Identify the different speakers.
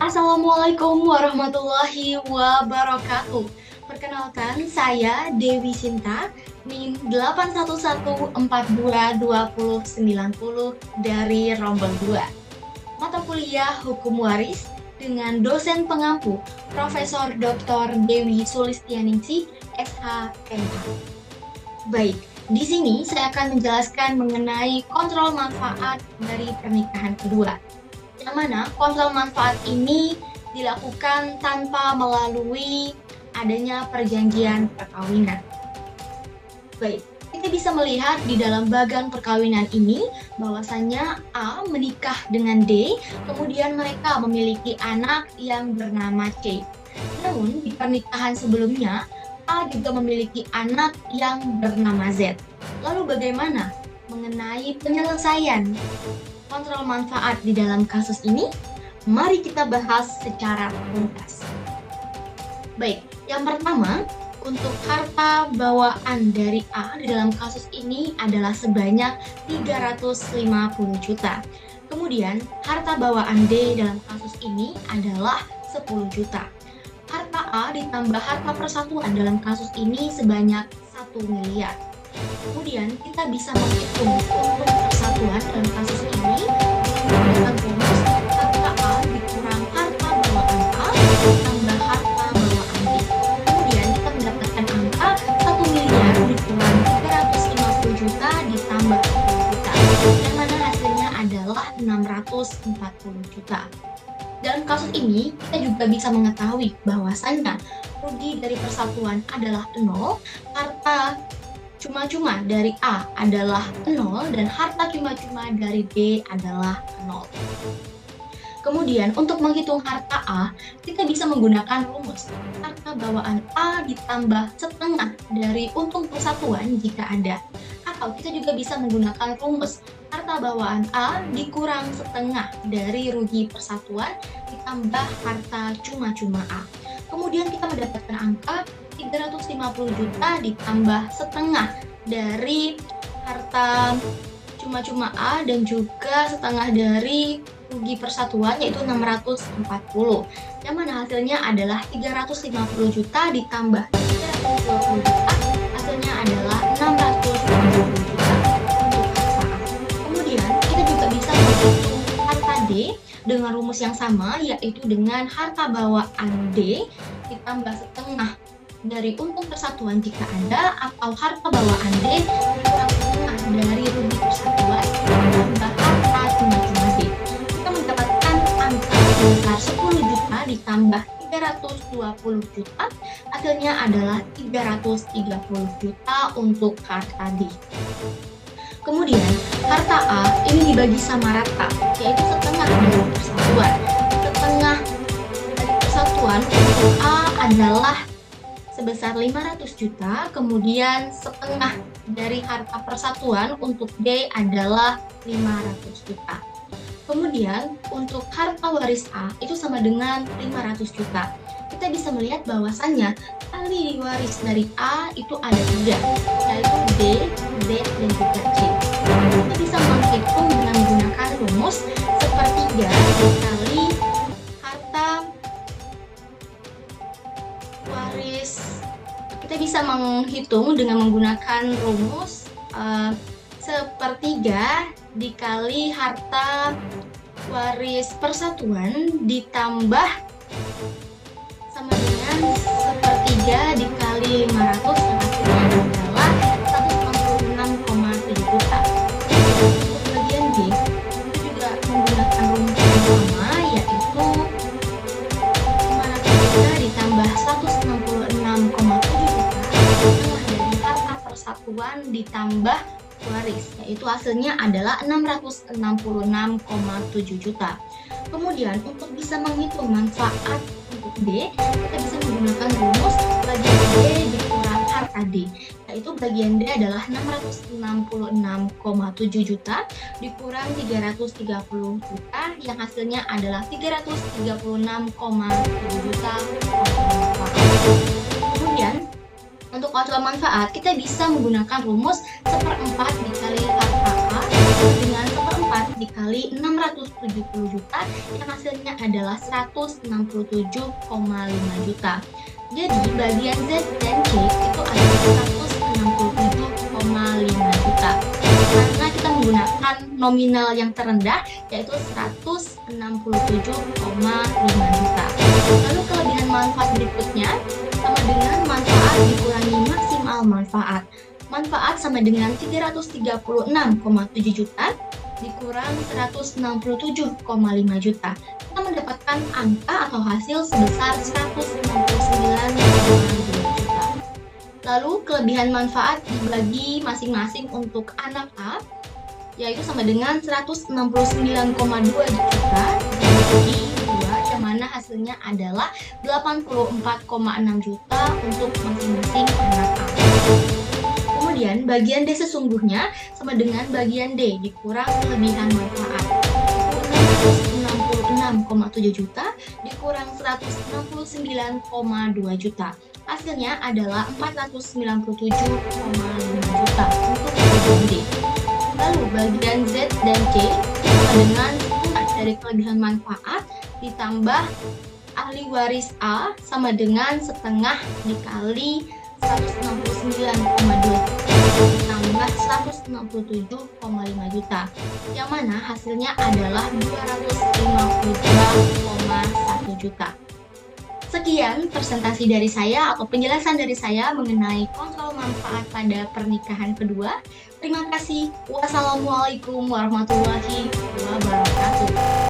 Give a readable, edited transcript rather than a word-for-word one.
Speaker 1: Assalamualaikum warahmatullahi wabarakatuh. Perkenalkan, saya Dewi Sinta, NIM 811422090 dari Rombel 2. Mata kuliah Hukum Waris dengan dosen pengampu Profesor Dr. Dewi Sulistianingsih, SH.MH. Baik, di sini saya akan menjelaskan mengenai kontrol manfaat dari pernikahan kedua. Yang mana kontrol manfaat ini dilakukan tanpa melalui adanya perjanjian perkawinan. Baik, kita bisa melihat di dalam bagan perkawinan ini bahwasannya A menikah dengan D, kemudian mereka memiliki anak yang bernama C. Namun di pernikahan sebelumnya A juga memiliki anak yang bernama Z. Lalu bagaimana mengenai penyelesaian kontrol manfaat di dalam kasus ini? Mari kita bahas secara tuntas. Baik, yang pertama, untuk harta bawaan dari A di dalam kasus ini adalah sebanyak 350 juta. Kemudian, harta bawaan D dalam kasus ini adalah 10 juta. Harta A ditambah harta persatuan dalam kasus ini sebanyak 1 miliar. Kemudian kita bisa menghitung untung persatuan dalam kasus ini dengan rumus harta A dikurang harta bawaan A tambah harta bawaan B. Kemudian kita mendapatkan angka 1 miliar dikurang 350 juta ditambah 10 juta, yang mana hasilnya adalah 640 juta. Dalam kasus ini, kita juga bisa mengetahui bahwasannya rugi dari persatuan adalah 0, harta cuma-cuma dari A adalah 0, dan harta cuma-cuma dari B adalah 0. Kemudian untuk menghitung harta A, kita bisa menggunakan rumus harta bawaan A ditambah setengah dari untung persatuan jika ada. Atau kita juga bisa menggunakan rumus harta bawaan A dikurang setengah dari rugi persatuan ditambah harta cuma-cuma A. Kemudian kita mendapatkan angka 350 juta ditambah setengah dari harta cuma-cuma A dan juga setengah dari rugi persatuan, yaitu 640, yang mana hasilnya adalah 350 juta ditambah 320 juta, hasilnya adalah 670 juta untuk harta A. Kemudian kita juga bisa menghitung harta D dengan rumus yang sama, yaitu dengan harta bawaan D ditambah setengah dari untung persatuan jika ada, atau harta bawaan D dikurang setengah dari rugi persatuan tambah harta cuma-cuma D. Kita mendapatkan angka sebesar 10 juta ditambah 320 juta, hasilnya adalah 330 juta untuk harta D. Kemudian harta A ini dibagi sama rata, yaitu setengah dari persatuan. Setengah dari persatuan untuk A adalah sebesar 500 juta, kemudian setengah dari harta persatuan untuk D adalah 500 juta. Kemudian untuk harta waris A itu sama dengan 500 juta. Kita bisa melihat bahwasannya ahli waris dari A itu ada 3, yaitu D, Z, dan juga C. Kita bisa menghitung dengan menggunakan rumus sepertiga dikali harta waris. Kita bisa menghitung dengan menggunakan rumus sepertiga dikali harta waris persatuan ditambah sama dengan sepertiga dikali 500, yang hasilnya adalah 166,7 juta. Untuk bagian B, kita juga menggunakan rumus yang sama, yaitu 500 juta ditambah 166,7 juta setengah dari harta persatuan ditambah waris, yaitu hasilnya adalah 666,7 juta. Kemudian untuk bisa menghitung manfaat untuk D, kita bisa menggunakan rumus bagian D dikurang harta D, yaitu bagian D adalah 666,7 juta dikurang 330 juta, yang hasilnya adalah 336,7 juta. Kemudian untuk kontrol manfaat, kita bisa menggunakan rumus seperempat dikali harta A dengan seperempat dikali 670 juta yang hasilnya adalah 167,5 juta. Jadi bagian Z dan C itu adalah 167,5 juta. Karena kita menggunakan nominal yang terendah yaitu 167,5 juta. Lalu kelebihan manfaat berikutnya sama dengan manfaat dikurangi maksimal manfaat. Manfaat sama dengan 336,7 juta dikurang 167,5 juta. Kita mendapatkan angka atau hasil sebesar 169,2 juta. Lalu kelebihan manfaat dibagi masing-masing untuk anak A yaitu sama dengan 169,2 juta dibagi 2 yang mana hasilnya adalah 84,6 juta untuk masing-masing anak A. Kemudian bagian D sesungguhnya sama dengan bagian D dikurang kelebihan manfaat. Itu 666,7 juta dikurang 169,2 juta. Hasilnya adalah 497,5 juta untuk bagian D. Lalu bagian Z dan C sama dengan setengah dari kelebihan manfaat ditambah ahli waris A sama dengan setengah dikali 169,2 ditambah 167,5 juta yang mana hasilnya adalah 252,1 juta. Sekian presentasi dari saya atau penjelasan dari saya mengenai kontrol manfaat pada pernikahan kedua. Terima kasih. Wassalamualaikum warahmatullahi wabarakatuh.